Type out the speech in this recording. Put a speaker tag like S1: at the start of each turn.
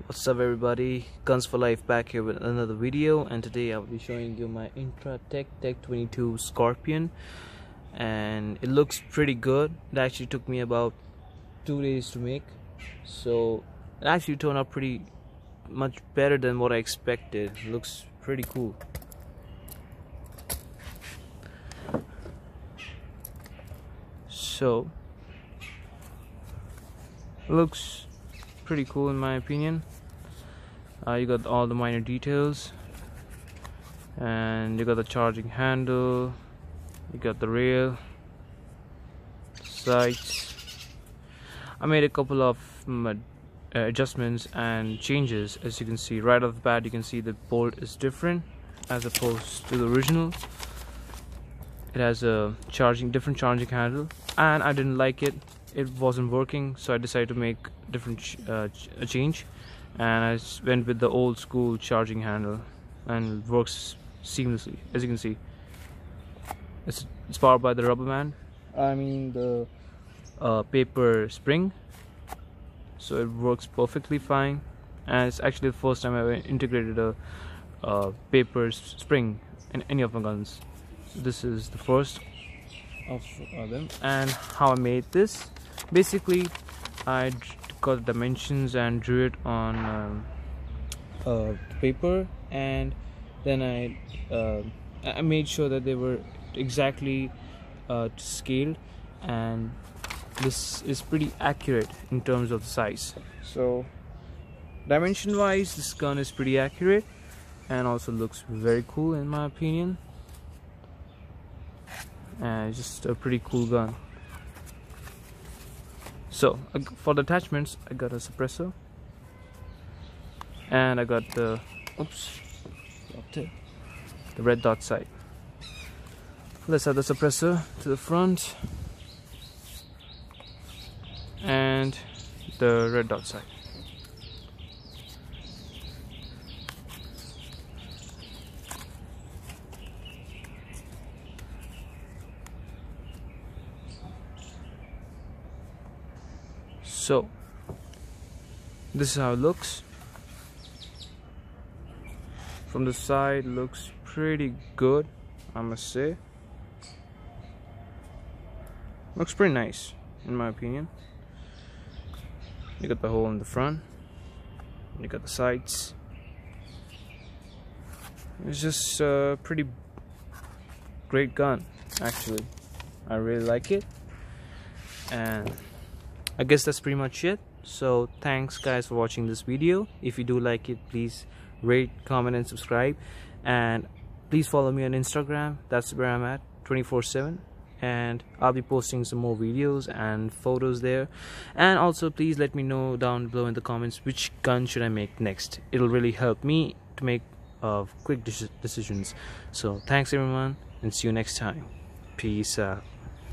S1: What's up everybody, Guns for Life back here with another video, and today I will be showing you my Intratec Tech 22 Scorpion, and it looks pretty good. It actually took me about 2 days to make, so it actually turned out pretty much better than what I expected. It looks pretty cool. So it looks pretty cool in my opinion. You got all the minor details, and you got the charging handle, you got the rail, sights. I made a couple of adjustments and changes. As you can see right off the bat, you can see the bolt is different as opposed to the original. It has a different charging handle, and I didn't like it. It wasn't working, so I decided to make a change, and I went with the old school charging handle, and it works seamlessly. As you can see, it's powered by the Rubberman, the paper spring, so it works perfectly fine. And it's actually the first time I ever integrated a paper spring in any of my guns. So this is the first of them. And how I made this: basically I got dimensions and drew it on paper, and then I made sure that they were exactly scaled, and this is pretty accurate in terms of the size. So dimension wise, this gun is pretty accurate and also looks very cool in my opinion, and it's just a pretty cool gun. So for the attachments, I got a suppressor, and I got the red dot sight. Let's add the suppressor to the front and the red dot sight. So this is how it looks. From the side, looks pretty good, I must say. Looks pretty nice in my opinion. You got the hole in the front, you got the sights. It's just a pretty great gun actually. I really like it, and I guess that's pretty much it. So thanks guys for watching this video. If you do like it, please rate, comment and subscribe, and please follow me on Instagram. That's where I'm at 24/7, and I'll be posting some more videos and photos there. And also please let me know down below in the comments which gun should I make next. It'll really help me to make quick decisions. So thanks everyone, and see you next time. Peace out.